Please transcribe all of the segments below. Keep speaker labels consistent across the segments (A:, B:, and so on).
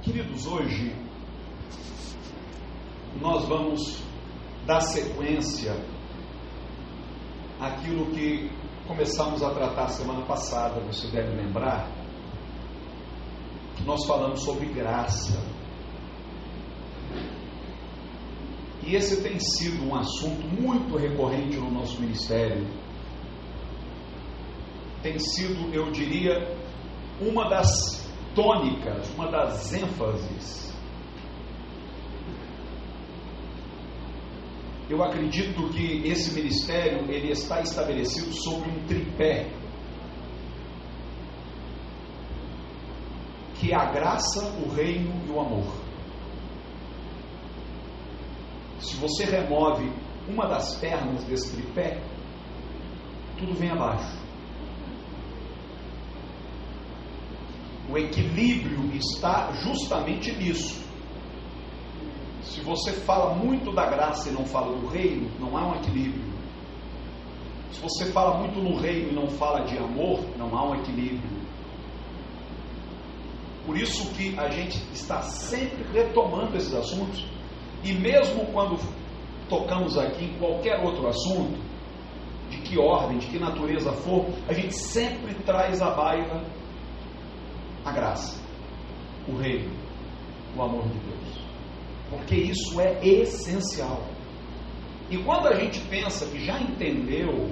A: Queridos, hoje nós vamos dar sequência àquilo que começamos a tratar semana passada. Você deve lembrar que nós falamos sobre graça. E esse tem sido um assunto muito recorrente no nosso ministério. Tem sido, eu diria, uma das tônicas, uma das ênfases. Eu acredito que esse ministério ele está estabelecido sobre um tripé, que é a graça, o reino e o amor. Se você remove uma das pernas desse tripé, tudo vem abaixo. O equilíbrio está justamente nisso. Se você fala muito da graça e não fala do reino, não há um equilíbrio. Se você fala muito no reino e não fala de amor, não há um equilíbrio. Por isso que a gente está sempre retomando esses assuntos. E mesmo quando tocamos aqui em qualquer outro assunto, de que ordem, de que natureza for, a gente sempre traz à baila a graça, o reino, o amor de Deus, porque isso é essencial. E quando a gente pensa que já entendeu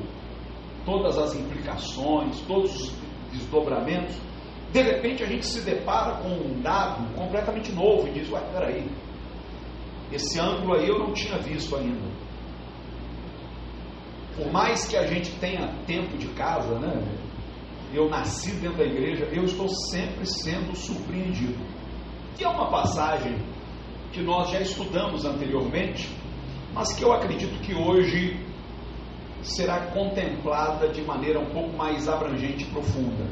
A: todas as implicações, todos os desdobramentos, de repente a gente se depara com um dado completamente novo e diz: ué, peraí, esse ângulo aí eu não tinha visto ainda. Por mais que a gente tenha tempo de casa, né? Eu nasci dentro da igreja, eu estou sempre sendo surpreendido. Que é uma passagem que nós já estudamos anteriormente, mas que eu acredito que hoje será contemplada de maneira um pouco mais abrangente e profunda.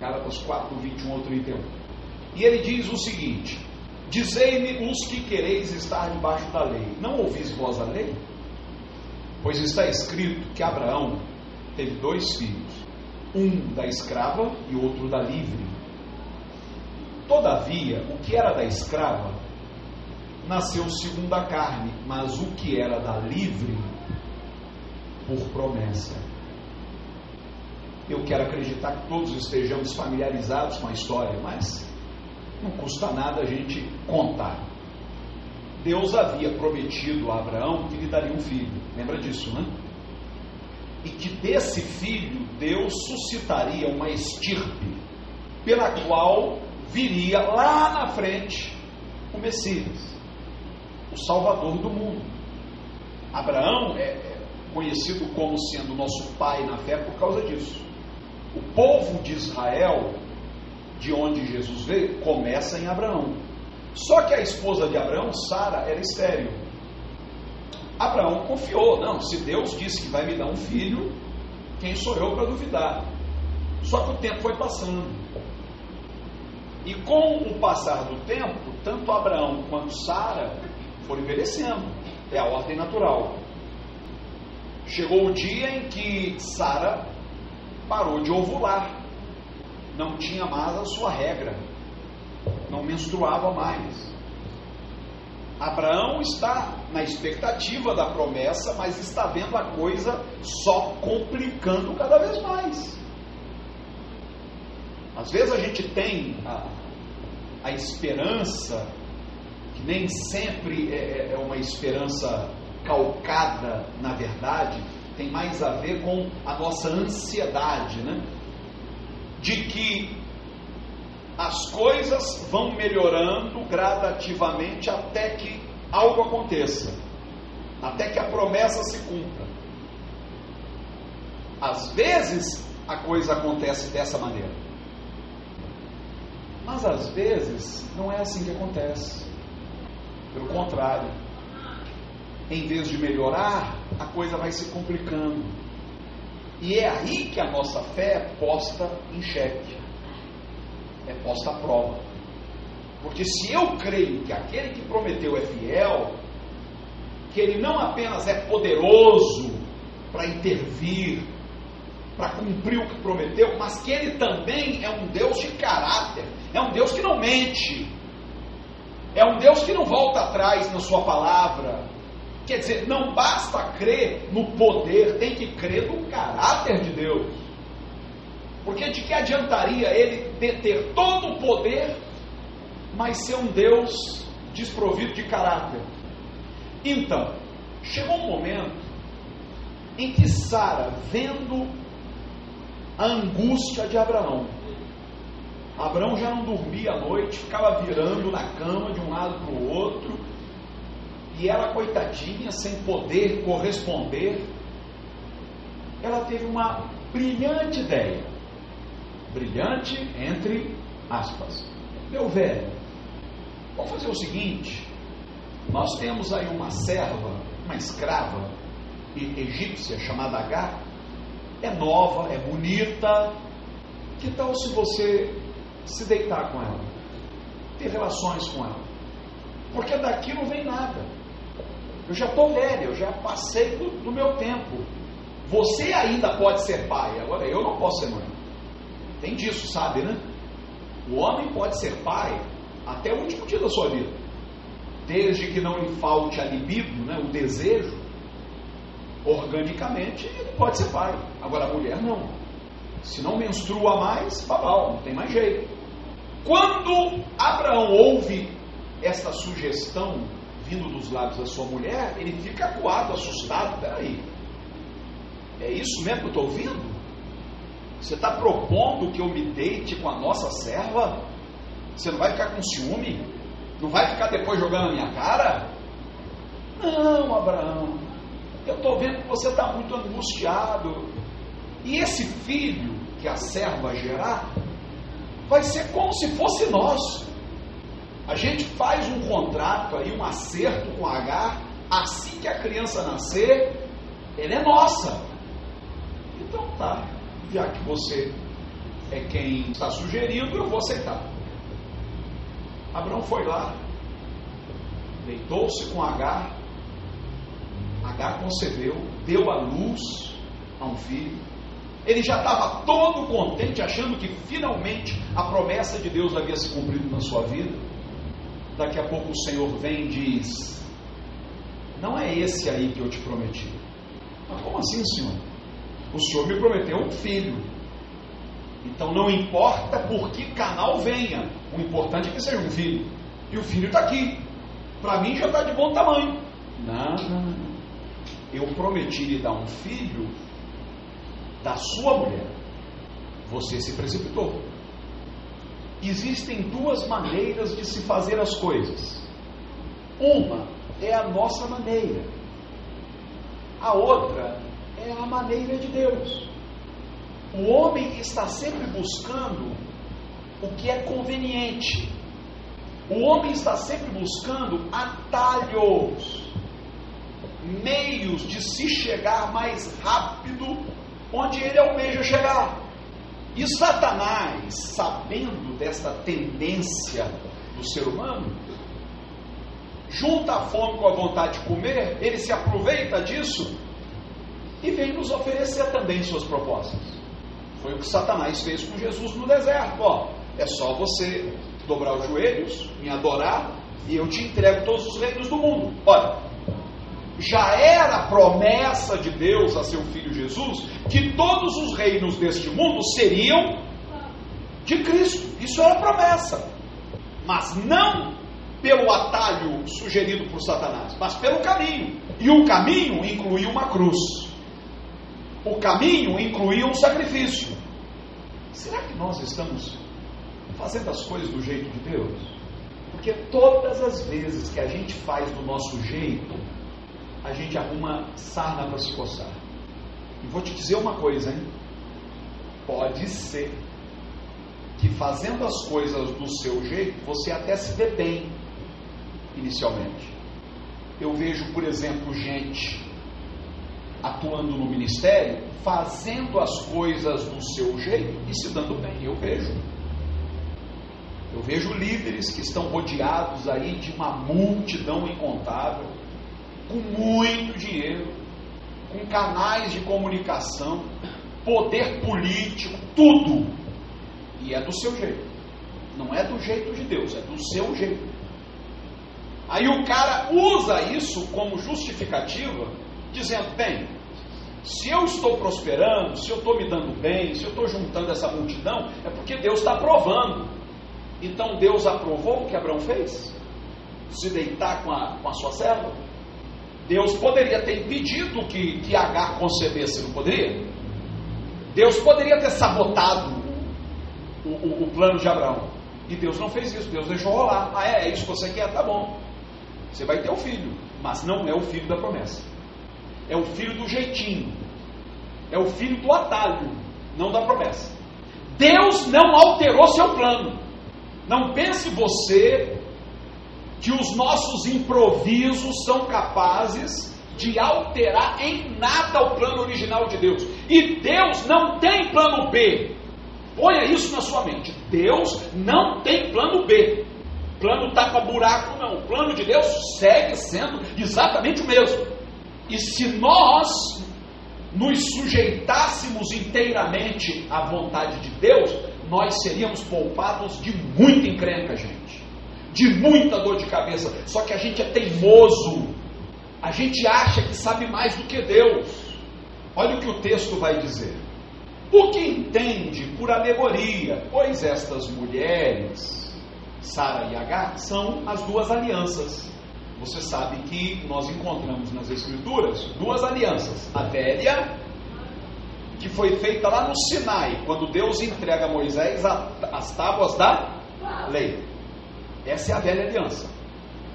A: Gálatas 4, 21 ao 31. E ele diz o seguinte: dizei-me os que quereis estar debaixo da lei, não ouvis vós a lei? Pois está escrito que Abraão teve 2 filhos, um da escrava e outro da livre. Todavia, o que era da escrava nasceu segundo a carne, mas o que era da livre, por promessa. Eu quero acreditar que todos estejamos familiarizados com a história, mas não custa nada a gente contar. Deus havia prometido a Abraão que lhe daria um filho. Lembra disso, né? E que desse filho Deus suscitaria uma estirpe pela qual viria lá na frente o Messias, o Salvador do mundo. Abraão é conhecido como sendo nosso pai na fé por causa disso. O povo de Israel, de onde Jesus veio, começa em Abraão. Só que a esposa de Abraão, Sara, era estéril. Abraão confiou: não, se Deus disse que vai me dar um filho, quem sou eu para duvidar? Só que o tempo foi passando. E com o passar do tempo, tanto Abraão quanto Sara foram envelhecendo. É a ordem natural. Chegou o dia em que Sara parou de ovular. Não tinha mais a sua regra. Não menstruava mais. Abraão está na expectativa da promessa, mas está vendo a coisa só complicando cada vez mais. Às vezes a gente tem a esperança, que nem sempre é uma esperança calcada na verdade, tem mais a ver com a nossa ansiedade, né? De que as coisas vão melhorando gradativamente até que algo aconteça, até que a promessa se cumpra. Às vezes a coisa acontece dessa maneira, mas às vezes não é assim que acontece. Pelo contrário, em vez de melhorar, a coisa vai se complicando. E é aí que a nossa fé é posta em xeque, é posta à prova. Porque se eu creio que aquele que prometeu é fiel, que ele não apenas é poderoso para intervir, para cumprir o que prometeu, mas que ele também é um Deus de caráter, é um Deus que não mente, é um Deus que não volta atrás na sua palavra. Quer dizer, não basta crer no poder, tem que crer no caráter de Deus. Porque de que adiantaria ele deter todo o poder, mas ser um Deus desprovido de caráter? Então, chegou um momento em que Sara, vendo a angústia de Abraão já não dormia à noite, ficava virando na cama de um lado para o outro, e ela, coitadinha, sem poder corresponder, ela teve uma brilhante ideia. Brilhante entre aspas. Meu velho, vamos fazer o seguinte: nós temos aí uma serva, uma escrava egípcia chamada Agar, é nova, é bonita, que tal se você se deitar com ela, ter relações com ela? Porque daqui não vem nada. Eu já estou velho, eu já passei do meu tempo. Você ainda pode ser pai, agora eu não posso ser mãe. Tem disso, sabe, né? O homem pode ser pai até o último dia da sua vida, desde que não lhe falte a libido, né, o desejo. Organicamente ele pode ser pai. Agora a mulher não. Se não menstrua mais, babau, não tem mais jeito. Quando Abraão ouve esta sugestão vindo dos lábios da sua mulher, ele fica acuado, assustado. Peraí, é isso mesmo que eu estou ouvindo? Você está propondo que eu me deite com a nossa serva? Você não vai ficar com ciúme? Não vai ficar depois jogando na minha cara? Não, Abraão, eu estou vendo que você está muito angustiado. E esse filho que a serva gerar vai ser como se fosse nosso. A gente faz um contrato aí, um acerto com a Agar. Assim que a criança nascer, ela é nossa. Então tá, já que você é quem está sugerindo, eu vou aceitar. Abraão foi lá, deitou-se com Agar. Agar concebeu, deu à luz a um filho. Ele já estava todo contente, achando que finalmente a promessa de Deus havia se cumprido na sua vida. Daqui a pouco o Senhor vem e diz: não é esse aí que eu te prometi. Mas como assim, Senhor? O Senhor me prometeu um filho. Então não importa por que canal venha, o importante é que seja um filho. E o filho está aqui. Para mim já está de bom tamanho. Não. Eu prometi lhe dar um filho da sua mulher. Você se precipitou. Existem duas maneiras de se fazer as coisas. Uma é a nossa maneira. A outra é a maneira de Deus. O homem está sempre buscando o que é conveniente. O homem está sempre buscando atalhos, meios de se chegar mais rápido onde ele almeja chegar. E Satanás, sabendo desta tendência do ser humano, junta a fome com a vontade de comer, ele se aproveita disso e vem nos oferecer também suas propostas. Foi o que Satanás fez com Jesus no deserto. É só você dobrar os joelhos, me adorar, e eu te entrego todos os reinos do mundo. Olha, já era a promessa de Deus a seu Filho Jesus, que todos os reinos deste mundo seriam de Cristo. Isso era promessa. Mas não pelo atalho sugerido por Satanás, mas pelo caminho. E o caminho incluía uma cruz. O caminho incluía um sacrifício. Será que nós estamos fazendo as coisas do jeito de Deus? Porque todas as vezes que a gente faz do nosso jeito, a gente arruma sarna para se coçar. E vou te dizer uma coisa, hein? Pode ser que fazendo as coisas do seu jeito, você até se dê bem inicialmente. Eu vejo, por exemplo, gente atuando no ministério, fazendo as coisas do seu jeito e se dando bem. Eu vejo líderes que estão rodeados aí de uma multidão incontável, com muito dinheiro, com canais de comunicação, poder político, tudo. E é do seu jeito. Não é do jeito de Deus, é do seu jeito. Aí o cara usa isso como justificativa, dizendo, bem, se eu estou prosperando, se eu estou me dando bem, se eu estou juntando essa multidão, é porque Deus está aprovando. Então Deus aprovou o que Abraão fez? Se deitar com a sua serva? Deus poderia ter impedido que Agar concebesse, não poderia? Deus poderia ter sabotado o plano de Abraão. E Deus não fez isso, Deus deixou rolar. É isso que você quer? Tá bom. Você vai ter o filho, mas não é o filho da promessa. É o filho do jeitinho. É o filho do atalho, não da promessa. Deus não alterou seu plano. Não pense você que os nossos improvisos são capazes de alterar em nada o plano original de Deus. E Deus não tem plano B. Ponha isso na sua mente. Deus não tem plano B. Plano tapa-buraco não. O plano de Deus segue sendo exatamente o mesmo. E se nós nos sujeitássemos inteiramente à vontade de Deus, nós seríamos poupados de muita encrenca, gente. De muita dor de cabeça. Só que a gente é teimoso. A gente acha que sabe mais do que Deus. Olha o que o texto vai dizer. O que entende por alegoria, pois estas mulheres, Sara e Agar, são as duas alianças. Você sabe que nós encontramos nas Escrituras duas alianças. A velha, que foi feita lá no Sinai, quando Deus entrega a Moisés as tábuas da lei. Essa é a velha aliança.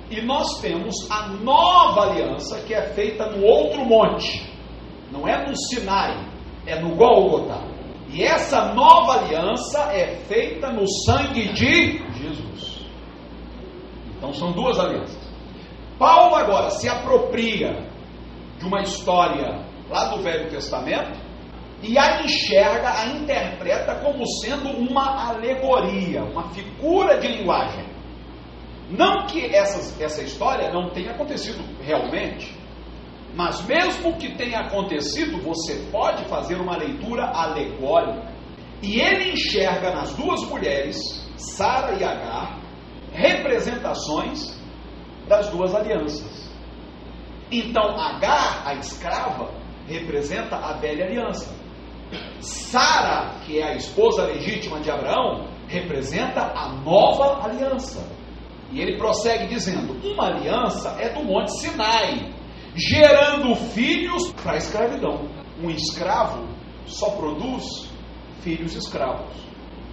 A: E nós temos a nova aliança, que é feita no outro monte. Não é no Sinai, é no Gólgota. E essa nova aliança é feita no sangue de Jesus. Então são duas alianças. Paulo agora se apropria de uma história lá do Velho Testamento e a enxerga, a interpreta como sendo uma alegoria, uma figura de linguagem. Não que essa história não tenha acontecido realmente, mas mesmo que tenha acontecido, você pode fazer uma leitura alegórica. E ele enxerga nas duas mulheres, Sara e Agar, representações das duas alianças. Então Agar, a escrava, representa a velha aliança. Sara, que é a esposa legítima de Abraão, representa a nova aliança. E ele prossegue dizendo, uma aliança é do Monte Sinai, gerando filhos para a escravidão. Um escravo só produz filhos escravos.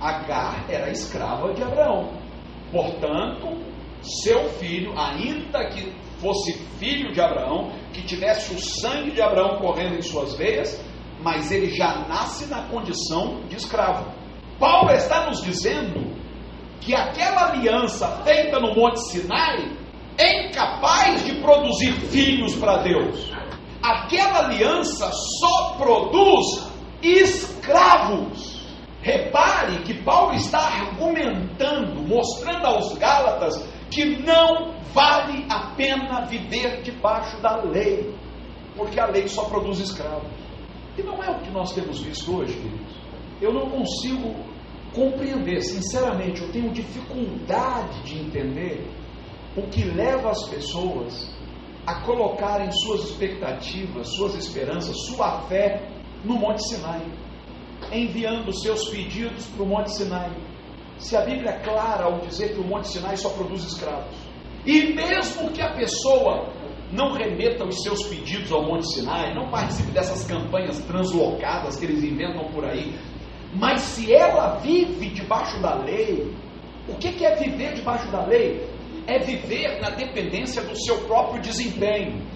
A: Agar era escrava de Abraão. Portanto, seu filho, ainda que fosse filho de Abraão, que tivesse o sangue de Abraão correndo em suas veias, mas ele já nasce na condição de escravo. Paulo está nos dizendo que aquela aliança feita no Monte Sinai é incapaz de produzir filhos para Deus. Aquela aliança só produz escravos. Repare que Paulo está argumentando, mostrando aos Gálatas que não vale a pena viver debaixo da lei, porque a lei só produz escravos. E não é o que nós temos visto hoje, queridos. Eu não consigo compreender, sinceramente, eu tenho dificuldade de entender o que leva as pessoas a colocarem suas expectativas, suas esperanças, sua fé no Monte Sinai, enviando seus pedidos para o Monte Sinai. Se a Bíblia é clara ao dizer que o Monte Sinai só produz escravos, e mesmo que a pessoa não remeta os seus pedidos ao Monte Sinai, não participe dessas campanhas translocadas que eles inventam por aí, mas se ela vive debaixo da lei, o que é viver debaixo da lei? É viver na dependência do seu próprio desempenho,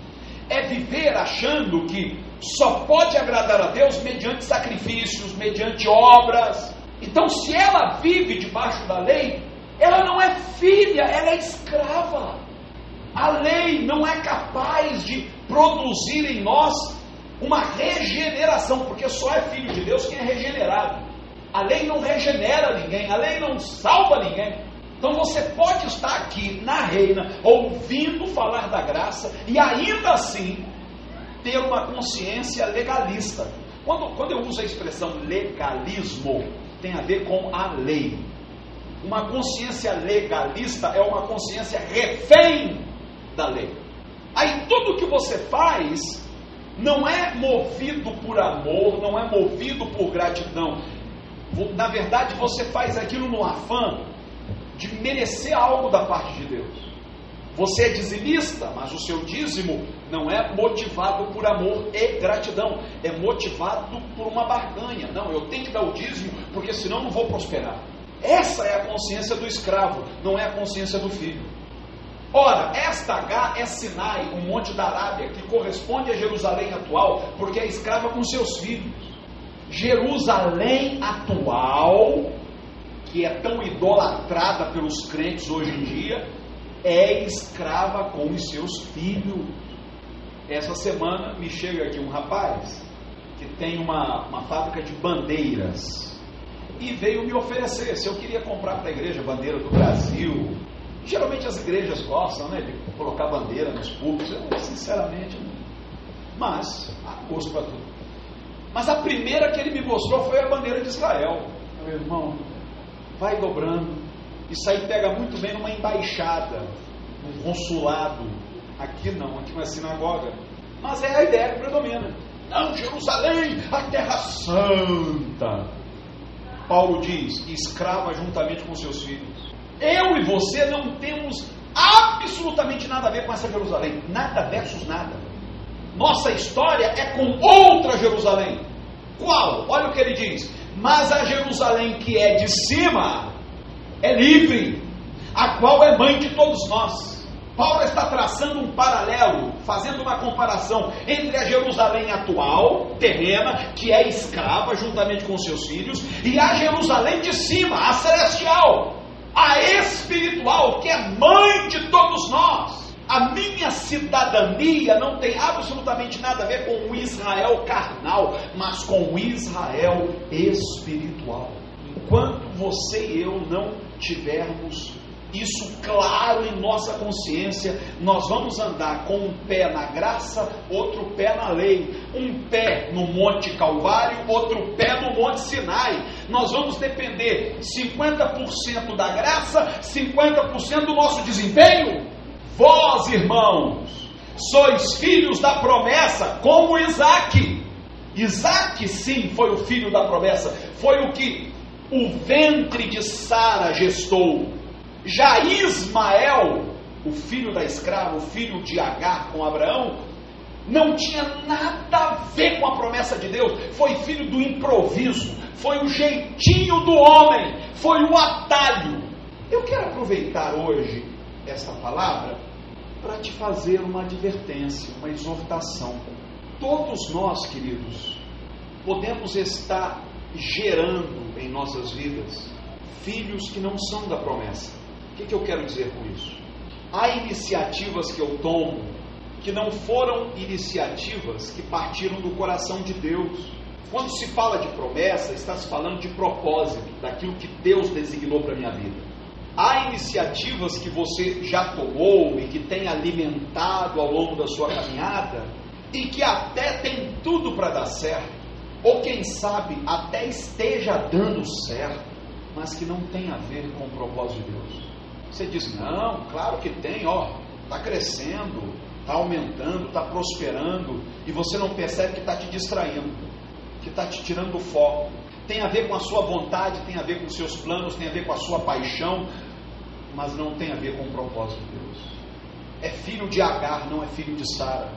A: é viver achando que só pode agradar a Deus mediante sacrifícios, mediante obras. Então, se ela vive debaixo da lei, ela não é filha, ela é escrava. A lei não é capaz de produzir em nós uma regeneração, porque só é filho de Deus quem é regenerado. A lei não regenera ninguém, a lei não salva ninguém. Então você pode estar aqui na reina, ouvindo falar da graça, e ainda assim ter uma consciência legalista. Quando eu uso a expressão legalismo, tem a ver com a lei. Uma consciência legalista é uma consciência refém da lei. Aí tudo que você faz não é movido por amor, não é movido por gratidão. Na verdade, você faz aquilo no afã de merecer algo da parte de Deus. Você é dizimista, mas o seu dízimo não é motivado por amor e gratidão, é motivado por uma barganha. Não, eu tenho que dar o dízimo, porque senão não vou prosperar. Essa é a consciência do escravo, não é a consciência do filho. Ora, esta H é Sinai, um monte da Arábia, que corresponde a Jerusalém atual, porque é escrava com seus filhos. Jerusalém atual, que é tão idolatrada pelos crentes hoje em dia, é escrava com os seus filhos. Essa semana me chega aqui um rapaz que tem uma fábrica de bandeiras e veio me oferecer se eu queria comprar para a igreja bandeira do Brasil. Geralmente as igrejas gostam, né, de colocar bandeira nos púlpitos. Eu, sinceramente, não. Mas há gosto para tudo. Mas a primeira que ele me mostrou foi a bandeira de Israel. Meu irmão, vai dobrando. Isso aí pega muito bem numa embaixada, num consulado. Aqui não é sinagoga. Mas é a ideia que predomina. Não, Jerusalém, a terra santa. Paulo diz, escrava juntamente com seus filhos. Eu e você não temos absolutamente nada a ver com essa Jerusalém. Nada versus nada. Nossa história é com outra Jerusalém. Qual? Olha o que ele diz. Mas a Jerusalém que é de cima é livre, a qual é mãe de todos nós. Paulo está traçando um paralelo, fazendo uma comparação entre a Jerusalém atual, terrena, que é escrava juntamente com seus filhos, e a Jerusalém de cima, a celestial, a espiritual, que é mãe de todos nós. A minha cidadania não tem absolutamente nada a ver com o Israel carnal, mas com o Israel espiritual. Enquanto você e eu não tivermos isso claro em nossa consciência, nós vamos andar com um pé na graça, outro pé na lei, um pé no Monte Calvário, outro pé no Monte Sinai. Nós vamos depender 50% da graça, 50% do nosso desempenho. Vós, irmãos, sois filhos da promessa, como Isaque. Isaque, sim, foi o filho da promessa, foi o que o ventre de Sara gestou. Já Ismael, o filho da escrava, o filho de Agar com Abraão, não tinha nada a ver com a promessa de Deus, foi filho do improviso, foi o jeitinho do homem, foi o atalho. Eu quero aproveitar hoje esta palavra para te fazer uma advertência, uma exortação. Todos nós, queridos, podemos estar gerando em nossas vidas filhos que não são da promessa. O que eu quero dizer com isso? Há iniciativas que eu tomo que não foram iniciativas que partiram do coração de Deus. Quando se fala de promessa, está se falando de propósito, daquilo que Deus designou para a minha vida. Há iniciativas que você já tomou e que tem alimentado ao longo da sua caminhada e que até tem tudo para dar certo, ou quem sabe até esteja dando certo, mas que não tem a ver com o propósito de Deus. Você diz, não, claro que tem, está crescendo, está aumentando, está prosperando, e você não percebe que está te distraindo, que está te tirando do foco. Tem a ver com a sua vontade, tem a ver com os seus planos, tem a ver com a sua paixão, mas não tem a ver com o propósito de Deus. É filho de Agar, não é filho de Sara.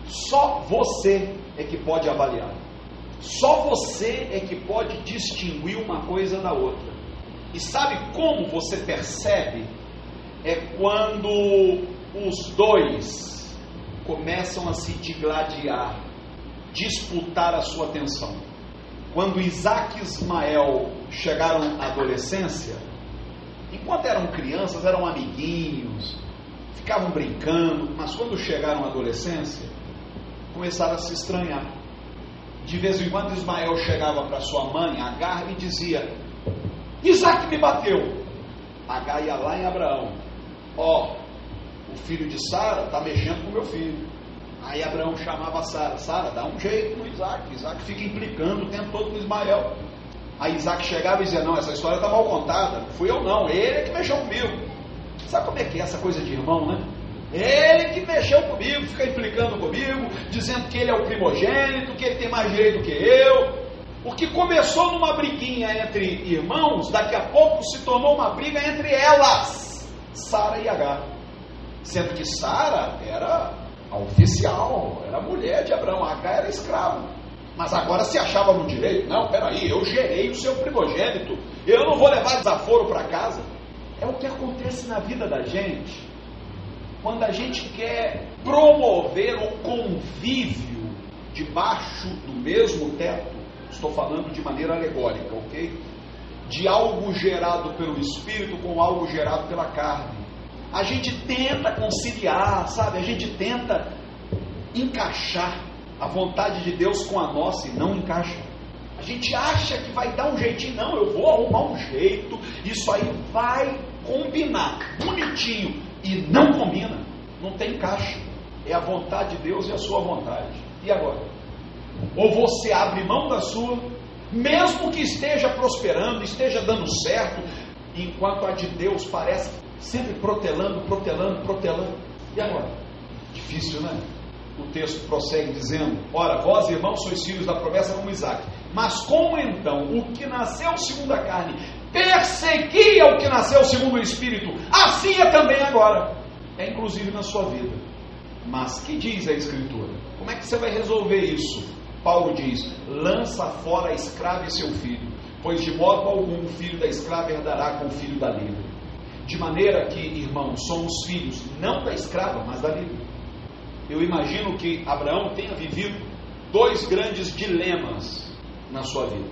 A: Só você é que pode avaliar. Só você é que pode distinguir uma coisa da outra. E sabe como você percebe? É quando os dois começam a se digladiar, disputar a sua atenção. Quando Isaque e Ismael chegaram à adolescência, enquanto eram crianças, eram amiguinhos, ficavam brincando, mas quando chegaram à adolescência, começaram a se estranhar. De vez em quando Ismael chegava para sua mãe, Agar, e dizia, Isaque me bateu. Agar ia lá em Abraão, o filho de Sara está mexendo com meu filho. Aí Abraão chamava Sara, Sara, dá um jeito no Isaque. Isaque fica implicando o tempo todo com Ismael. Aí Isaque chegava e dizia, não, essa história está mal contada, fui eu não, ele é que mexeu comigo. Sabe como é que é essa coisa de irmão, né? Ele que mexeu comigo, fica implicando comigo, dizendo que ele é o primogênito, que ele tem mais direito que eu. O que começou numa briguinha entre irmãos, daqui a pouco se tornou uma briga entre elas, Sara e Agar. Sendo que Sara era a oficial, era a mulher de Abraão, Agar era escrava. Mas agora se achava no direito. Não, peraí, eu gerei o seu primogênito, eu não vou levar desaforo para casa. É o que acontece na vida da gente, quando a gente quer promover o convívio debaixo do mesmo teto. Estou falando de maneira alegórica, ok? De algo gerado pelo Espírito com algo gerado pela carne. A gente tenta conciliar, sabe? A gente tenta encaixar a vontade de Deus com a nossa e não encaixa. A gente acha que vai dar um jeitinho. Não, eu vou arrumar um jeito, isso aí vai combinar bonitinho, e não combina, não tem encaixe. É a vontade de Deus e a sua vontade. E agora? Ou você abre mão da sua, mesmo que esteja prosperando, esteja dando certo, enquanto a de Deus parece sempre protelando. E agora? Difícil, né? O texto prossegue dizendo: ora, vós irmãos sois filhos da promessa como Isaque, mas como então o que nasceu segundo a carne perseguia o que nasceu segundo o Espírito, assim é também agora. É inclusive na sua vida. Mas que diz a Escritura? Como é que você vai resolver isso? Paulo diz: lança fora a escrava e seu filho, pois de modo algum o filho da escrava herdará com o filho da livre. De maneira que, irmãos, somos filhos não da escrava, mas da livre. Eu imagino que Abraão tenha vivido dois grandes dilemas na sua vida.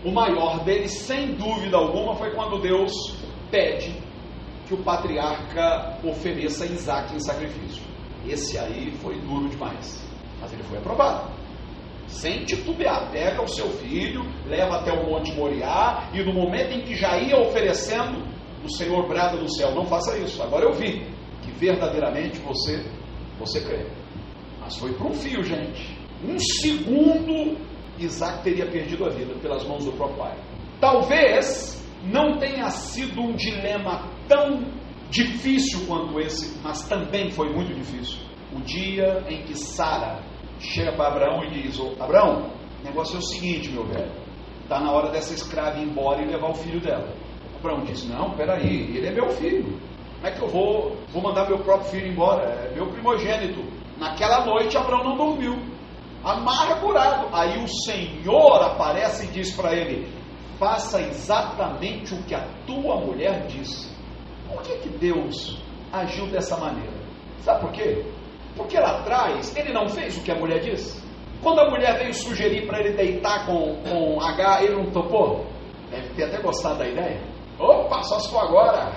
A: O maior deles, sem dúvida alguma, foi quando Deus pede que o patriarca ofereça Isaque em sacrifício. Esse aí foi duro demais, mas ele foi aprovado. Sem titubear, pega o seu filho, leva até o Monte Moriá, e no momento em que já ia oferecendo, o Senhor brada do céu: não faça isso, agora eu vi que verdadeiramente você crê. Mas foi para um fio, gente. Um segundo, Isaque teria perdido a vida pelas mãos do próprio pai. Talvez não tenha sido um dilema tão difícil quanto esse, mas também foi muito difícil. O dia em que Sara chega para Abraão e diz: Abraão, o negócio é o seguinte, meu velho, está na hora dessa escrava ir embora e levar o filho dela. Abraão diz: não, peraí, ele é meu filho, como é que eu vou mandar meu próprio filho embora? É meu primogênito. Naquela noite Abraão não dormiu, amargurado. Aí o Senhor aparece e diz para ele: faça exatamente o que a tua mulher disse. Por que Deus agiu dessa maneira? Sabe por quê? Porque lá atrás ele não fez o que a mulher disse. Quando a mulher veio sugerir para ele deitar com Agar, ele não topou? Deve ter até gostado da ideia. Opa, só se for agora.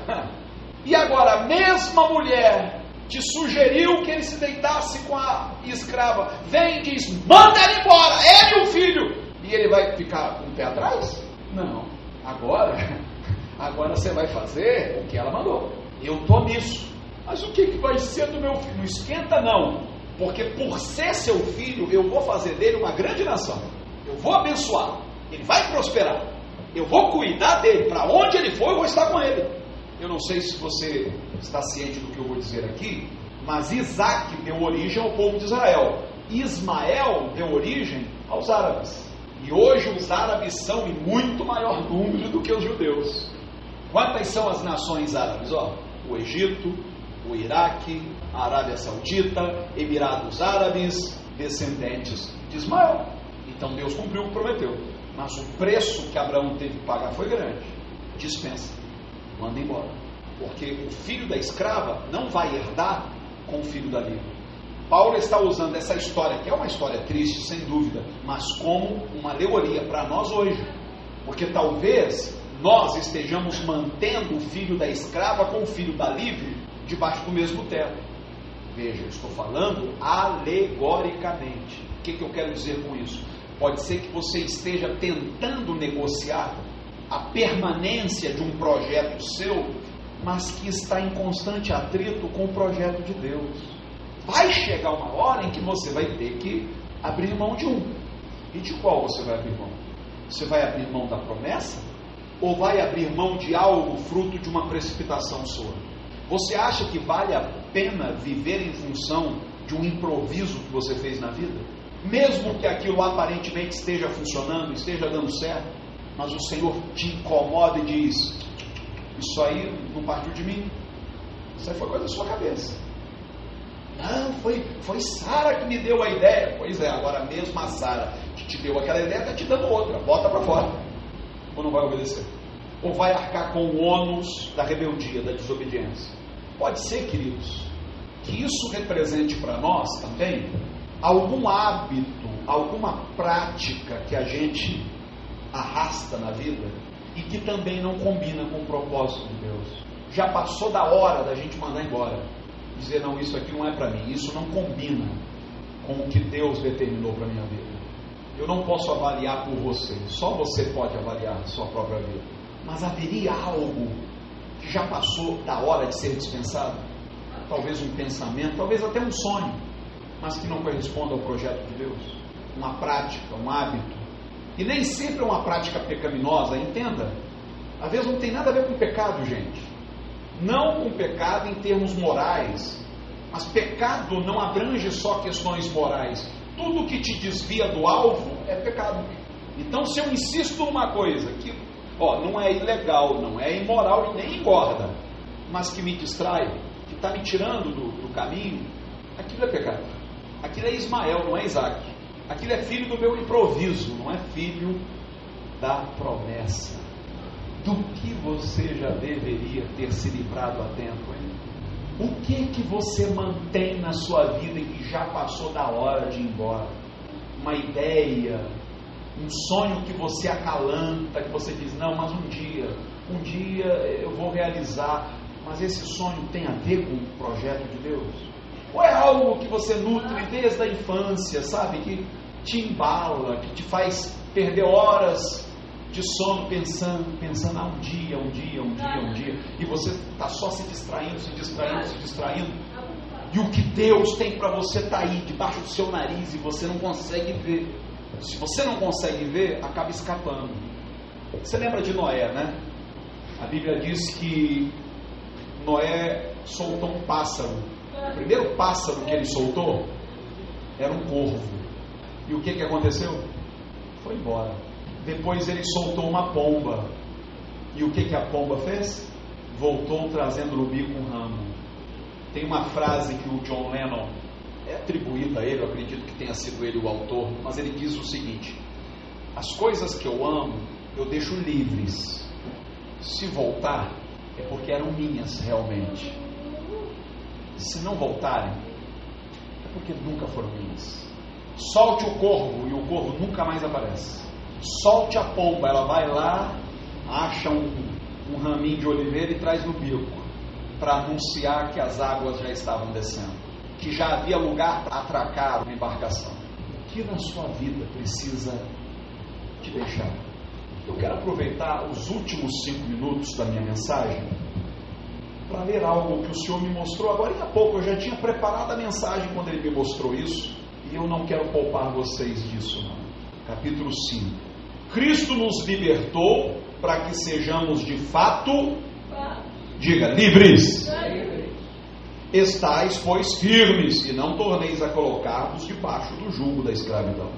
A: E agora a mesma mulher te sugeriu que ele se deitasse com a escrava, vem e diz: manda ele embora, ele e o filho. E ele vai ficar com o pé atrás? Não. Agora você vai fazer o que ela mandou. Eu estou nisso. Mas o que vai ser do meu filho? Não esquenta não, porque por ser seu filho, eu vou fazer dele uma grande nação. Eu vou abençoar, ele vai prosperar, eu vou cuidar dele, para onde ele for eu vou estar com ele. Eu não sei se você está ciente do que eu vou dizer aqui, mas Isaque deu origem ao povo de Israel, Ismael deu origem aos árabes, e hoje os árabes são em muito maior número do que os judeus. Quantas são as nações árabes? O Egito, o Iraque, a Arábia Saudita, Emirados Árabes, descendentes de Ismael. Então Deus cumpriu o que prometeu, mas o preço que Abraão teve que pagar foi grande. Dispensa, manda embora, porque o filho da escrava não vai herdar com o filho da livre. Paulo está usando essa história, que é uma história triste, sem dúvida, mas como uma alegoria para nós hoje, porque talvez nós estejamos mantendo o filho da escrava com o filho da livre debaixo do mesmo teto. Veja, eu estou falando alegoricamente. O que eu quero dizer com isso? Pode ser que você esteja tentando negociar a permanência de um projeto seu, mas que está em constante atrito com o projeto de Deus. Vai chegar uma hora em que você vai ter que abrir mão de um. E de qual você vai abrir mão? Você vai abrir mão da promessa? Ou vai abrir mão de algo fruto de uma precipitação sua? Você acha que vale a pena viver em função de um improviso que você fez na vida? Mesmo que aquilo aparentemente esteja funcionando, esteja dando certo, mas o Senhor te incomoda e diz: isso aí não partiu de mim, isso aí foi coisa da sua cabeça. Não, foi Sara que me deu a ideia. Pois é, agora mesmo a Sara que te deu aquela ideia está te dando outra. Bota para fora. Ou não vai obedecer? Ou vai arcar com o ônus da rebeldia, da desobediência? Pode ser, queridos, que isso represente para nós também algum hábito, alguma prática que a gente arrasta na vida e que também não combina com o propósito de Deus. Já passou da hora da gente mandar embora, dizer: não, isso aqui não é para mim, isso não combina com o que Deus determinou para a minha vida. Eu não posso avaliar por você, só você pode avaliar a sua própria vida. Mas haveria algo que já passou da hora de ser dispensado? Talvez um pensamento, talvez até um sonho, mas que não corresponda ao projeto de Deus. Uma prática, um hábito. E nem sempre é uma prática pecaminosa, entenda. Às vezes não tem nada a ver com pecado, gente. Não com pecado em termos morais, mas pecado não abrange só questões morais. Tudo que te desvia do alvo é pecado. Então, se eu insisto numa coisa que não é ilegal, não é imoral e nem engorda, mas que me distrai, que está me tirando do caminho, aquilo é pecado. Aquilo é Ismael, não é Isaac. Aquilo é filho do meu improviso, não é filho da promessa. Do que você já deveria ter se livrado a tempo, hein? O que você mantém na sua vida e que já passou da hora de ir embora? Uma ideia, um sonho que você acalanta, que você diz: não, mas um dia eu vou realizar. Mas esse sonho tem a ver com o projeto de Deus? Ou é algo que você nutre desde a infância, sabe? Que te embala, que te faz perder horas de sono pensando, um dia, e você está só se distraindo, e o que Deus tem para você está aí, debaixo do seu nariz, e você não consegue ver. Se você não consegue ver, acaba escapando. Você lembra de Noé, né? A Bíblia diz que Noé soltou um pássaro. O primeiro pássaro que ele soltou era um corvo. E o que aconteceu? Foi embora. Depois ele soltou uma pomba. E o que a pomba fez? Voltou trazendo no bico um ramo. Tem uma frase que o John Lennon, é atribuída a ele, eu acredito que tenha sido ele o autor, mas ele diz o seguinte: as coisas que eu amo, eu deixo livres. Se voltar, é porque eram minhas realmente. Se não voltarem, é porque nunca foram minhas. Solte o corvo e o corvo nunca mais aparece. Solte a pomba, ela vai lá, acha um raminho de oliveira e traz no bico, para anunciar que as águas já estavam descendo, que já havia lugar para atracar uma embarcação. O que na sua vida precisa te deixar? Eu quero aproveitar os últimos 5 minutos da minha mensagem para ler algo que o Senhor me mostrou agora há pouco. Eu já tinha preparado a mensagem quando Ele me mostrou isso, e eu não quero poupar vocês disso, não. Capítulo 5. Cristo nos libertou para que sejamos de fato, diga, livres. Estais, pois, firmes, e não torneis a colocar-vos debaixo do jugo da escravidão.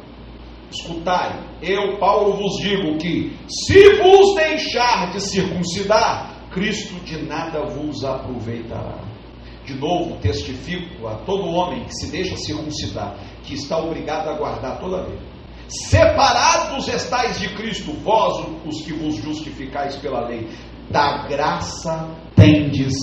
A: Escutai, eu, Paulo, vos digo que, se vos deixar de circuncidar, Cristo de nada vos aproveitará. De novo, testifico a todo homem que se deixa circuncidar, que está obrigado a guardar toda a lei. Separados estais de Cristo, vós, os que vos justificais pela lei, da graça tendes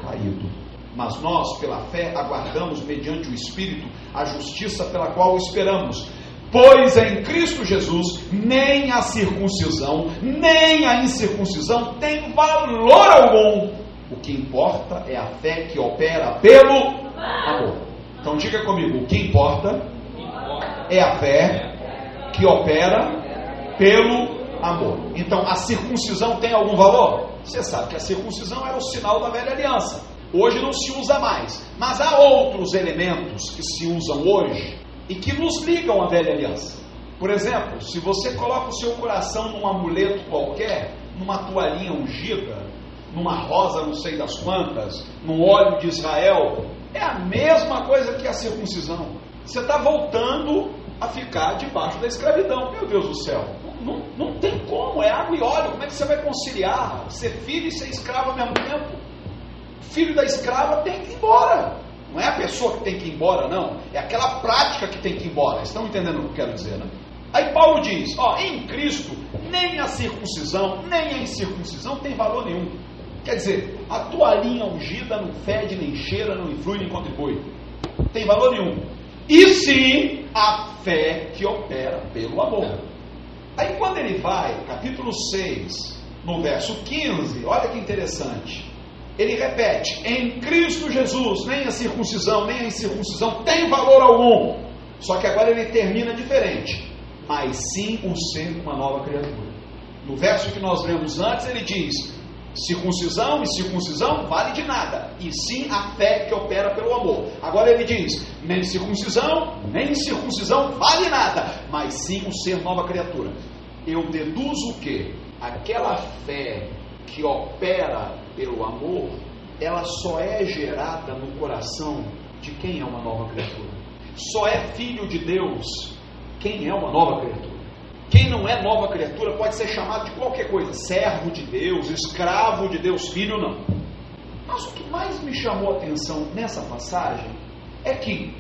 A: caído. Mas nós, pela fé, aguardamos, mediante o Espírito, a justiça pela qual esperamos. Pois em Cristo Jesus, nem a circuncisão, nem a incircuncisão tem valor algum. O que importa é a fé que opera pelo amor. Então diga comigo, o que importa é a fé que opera pelo amor. Então a circuncisão tem algum valor? Você sabe que a circuncisão era o sinal da velha aliança. Hoje não se usa mais, mas há outros elementos que se usam hoje e que nos ligam à velha aliança. Por exemplo, se você coloca o seu coração num amuleto qualquer, numa toalhinha ungida, numa rosa não sei das quantas, num óleo de Israel, é a mesma coisa que a circuncisão. Você está voltando a ficar debaixo da escravidão. Meu Deus do céu, não tem como, é água e óleo. Como é que você vai conciliar ser filho e ser escravo ao mesmo tempo? Filho da escrava tem que ir embora. Não é a pessoa que tem que ir embora, não. É aquela prática que tem que ir embora. Estão entendendo o que eu quero dizer, né? Aí Paulo diz, em Cristo, nem a circuncisão, nem a incircuncisão tem valor nenhum. Quer dizer, a toalhinha ungida não fede, nem cheira, não influi, nem contribui. Tem valor nenhum. E sim, a fé que opera pelo amor. Aí quando ele vai, capítulo 6, no verso 15, olha que interessante. Ele repete, em Cristo Jesus, nem a circuncisão, nem a incircuncisão tem valor algum. Só que agora ele termina diferente. Mas sim o ser uma nova criatura. No verso que nós lemos antes, ele diz, circuncisão e circuncisão vale de nada, e sim a fé que opera pelo amor. Agora ele diz, nem circuncisão, nem circuncisão vale nada, mas sim o ser nova criatura. Eu deduzo que aquela fé que opera pelo amor, ela só é gerada no coração de quem é uma nova criatura. Só é filho de Deus quem é uma nova criatura. Quem não é nova criatura pode ser chamado de qualquer coisa, servo de Deus, escravo de Deus, filho não. Mas o que mais me chamou a atenção nessa passagem é que,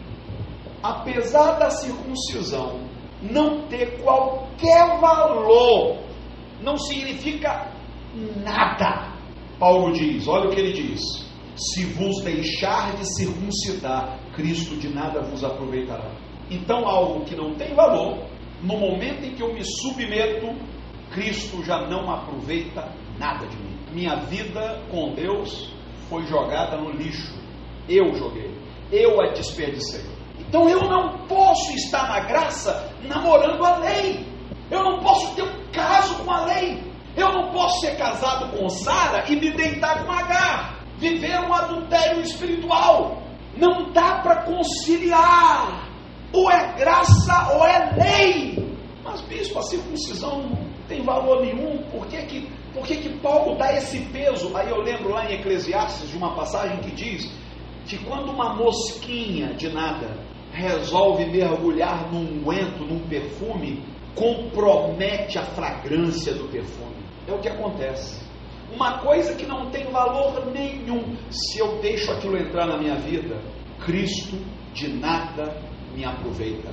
A: apesar da circuncisão não ter qualquer valor, não significa nada. Paulo diz, olha o que ele diz, se vos deixar de circuncidar, Cristo de nada vos aproveitará. Então algo que não tem valor, no momento em que eu me submeto, Cristo já não aproveita nada de mim. Minha vida com Deus foi jogada no lixo. Eu joguei, eu a desperdicei. Então eu não posso estar na graça namorando a lei. Eu não posso ter um caso com a lei. Eu não posso ser casado com Sara e me deitar com Agar. Viver um adultério espiritual. Não dá para conciliar. Ou é graça ou é lei. Mas bispo, a circuncisão não tem valor nenhum. Por que Paulo dá esse peso? Aí eu lembro lá em Eclesiastes de uma passagem que diz que quando uma mosquinha de nada resolve mergulhar num unguento, num perfume, compromete a fragrância do perfume. É o que acontece. Uma coisa que não tem valor nenhum, se eu deixo aquilo entrar na minha vida, Cristo de nada me aproveita.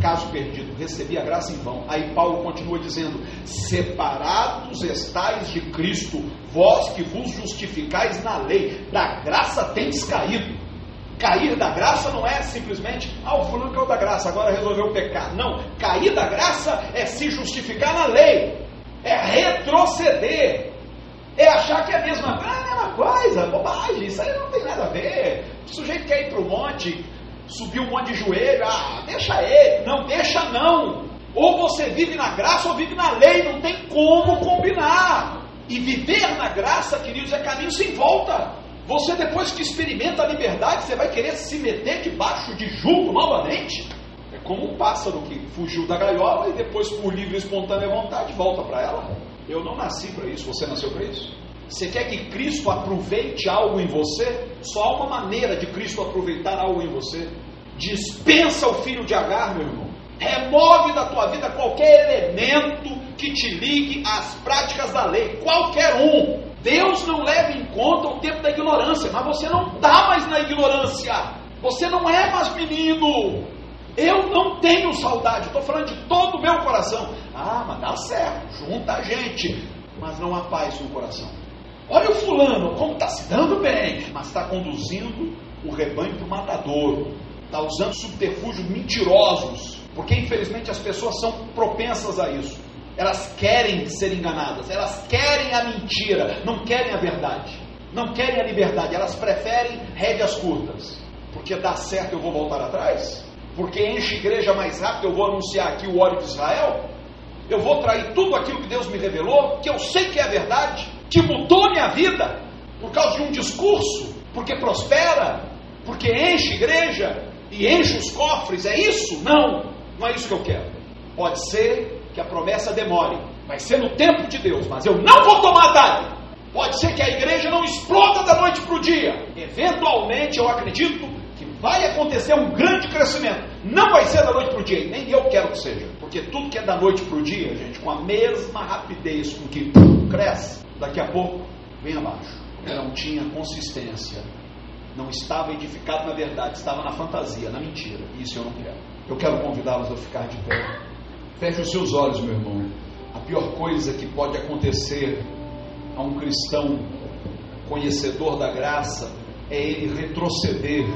A: Caso perdido, recebi a graça em vão. Aí Paulo continua dizendo, separados estais de Cristo, vós que vos justificais na lei, da graça tendes caído. Cair da graça não é simplesmente, o fulano caiu da graça, agora resolveu pecar. Não, cair da graça é se justificar na lei, é retroceder, é achar que é a mesma coisa, bobagem, isso aí não tem nada a ver. O sujeito quer ir para o monte, subir um monte de joelho, deixa ele, não deixa não. Ou você vive na graça ou vive na lei, não tem como combinar. E viver na graça, queridos, é caminho sem volta. Você depois que experimenta a liberdade, você vai querer se meter debaixo de jugo novamente? É como um pássaro que fugiu da gaiola e depois por livre e espontânea vontade volta para ela. Eu não nasci para isso, você nasceu para isso? Você quer que Cristo aproveite algo em você? Só há uma maneira de Cristo aproveitar algo em você. Dispensa o filho de Agar, meu irmão. Remove da tua vida qualquer elemento que te ligue às práticas da lei, qualquer um. Deus não leva em conta o tempo da ignorância, mas você não está mais na ignorância, você não é mais menino. Eu não tenho saudade, estou falando de todo o meu coração. Mas dá certo, junta a gente, mas não há paz no coração. Olha o fulano, como está se dando bem, mas está conduzindo o rebanho para o matadouro, está usando subterfúgios mentirosos, porque infelizmente as pessoas são propensas a isso. Elas querem ser enganadas, elas querem a mentira, não querem a verdade, não querem a liberdade, elas preferem rédeas curtas. Porque dá certo eu vou voltar atrás? Porque enche igreja mais rápido eu vou anunciar aqui o óleo de Israel? Eu vou trair tudo aquilo que Deus me revelou, que eu sei que é a verdade, que mudou minha vida, por causa de um discurso, porque prospera, porque enche igreja e enche os cofres, é isso? Não, não é isso que eu quero. Pode ser que a promessa demore, vai ser no tempo de Deus, mas eu não vou tomar atalho. Pode ser que a igreja não exploda da noite para o dia. Eventualmente, eu acredito que vai acontecer um grande crescimento. Não vai ser da noite para o dia, e nem eu quero que seja. Porque tudo que é da noite para o dia, gente, com a mesma rapidez com que cresce, daqui a pouco vem abaixo. Não tinha consistência. Não estava edificado na verdade, estava na fantasia, na mentira. Isso eu não quero. Eu quero convidá-los a ficar de pé. Feche os seus olhos, meu irmão. A pior coisa que pode acontecer a um cristão conhecedor da graça é ele retroceder,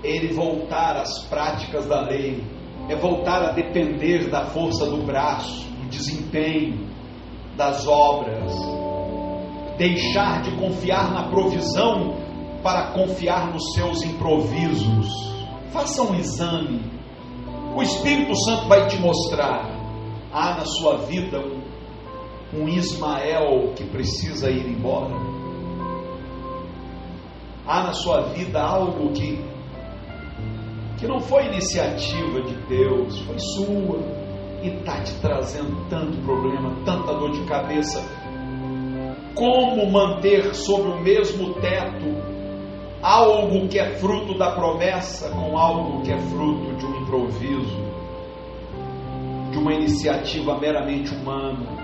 A: é ele voltar às práticas da lei, é voltar a depender da força do braço, do desempenho, das obras, deixar de confiar na provisão para confiar nos seus improvisos. Faça um exame. O Espírito Santo vai te mostrar. Há na sua vida um Ismael que precisa ir embora. Há na sua vida algo que não foi iniciativa de Deus, foi sua, e está te trazendo tanto problema, tanta dor de cabeça. Como manter sobre o mesmo teto algo que é fruto da promessa com algo que é fruto de um improviso, de uma iniciativa meramente humana?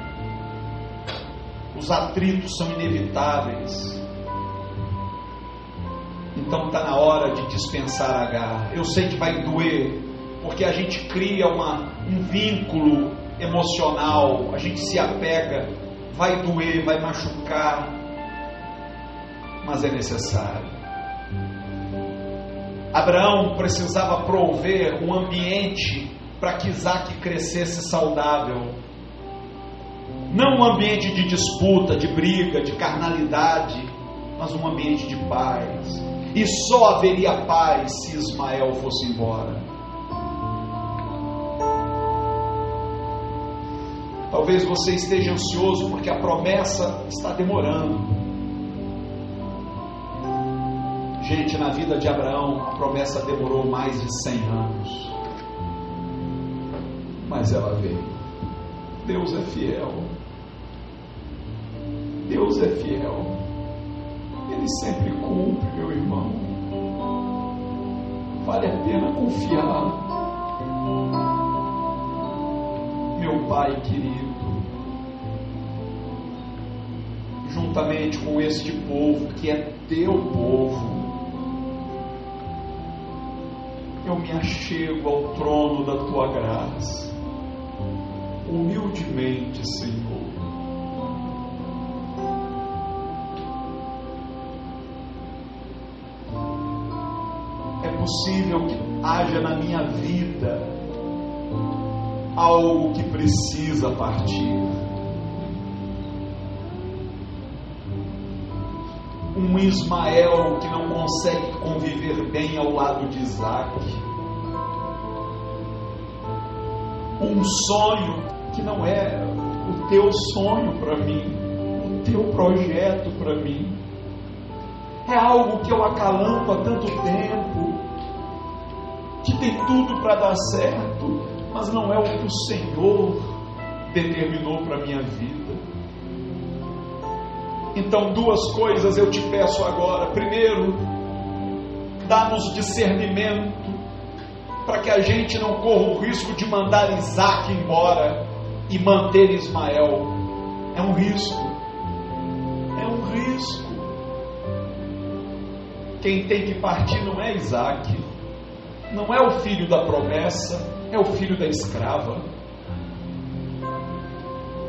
A: Os atritos são inevitáveis. Então está na hora de dispensar Agar. Eu sei que vai doer, porque a gente cria um vínculo emocional, a gente se apega, vai doer, vai machucar, mas é necessário. Abraão precisava prover um ambiente para que Isaac crescesse saudável. Não um ambiente de disputa, de briga, de carnalidade, mas um ambiente de paz. E só haveria paz se Ismael fosse embora. Talvez você esteja ansioso porque a promessa está demorando. Gente, na vida de Abraão, a promessa demorou mais de 100 anos. Mas ela veio. Deus é fiel. Deus é fiel. Ele sempre cumpre, meu irmão. Vale a pena confiar. Meu Pai querido, juntamente com este povo que é teu povo, eu me achego ao trono da tua graça, humildemente, Senhor. É possível que haja na minha vida algo que precisa partir. Um Ismael que não consegue conviver bem ao lado de Isaac. Um sonho que não é o teu sonho para mim, o teu projeto para mim. É algo que eu acalanto há tanto tempo, que tem tudo para dar certo, mas não é o que o Senhor determinou para a minha vida. Então, duas coisas eu te peço agora. Primeiro, dá-nos discernimento para que a gente não corra o risco de mandar Isaac embora e manter Ismael. É um risco. É um risco. Quem tem que partir não é Isaac, não é o filho da promessa, é o filho da escrava.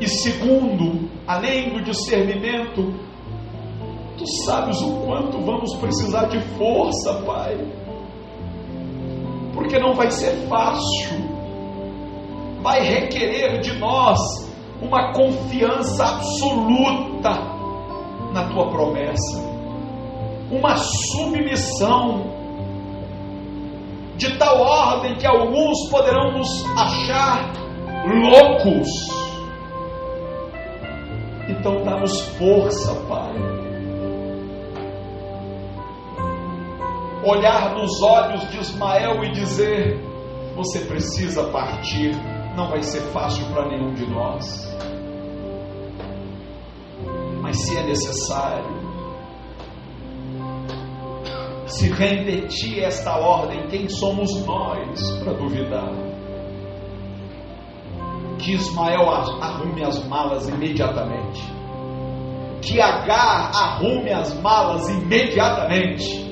A: E segundo, além do discernimento, tu sabes o quanto vamos precisar de força, Pai, porque não vai ser fácil, vai requerer de nós uma confiança absoluta na tua promessa, uma submissão de tal ordem que alguns poderão nos achar loucos. Então dá-nos força, Pai. Olhar nos olhos de Ismael e dizer: você precisa partir, não vai ser fácil para nenhum de nós. Mas se é necessário, se repetir esta ordem, quem somos nós para duvidar? Que Ismael arrume as malas imediatamente, que Agar arrume as malas imediatamente.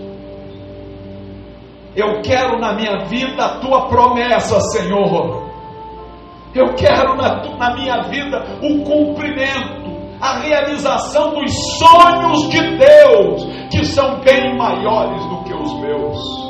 A: Eu quero na minha vida a tua promessa, Senhor. Eu quero na minha vida o cumprimento, a realização dos sonhos de Deus, que são bem maiores do que os meus.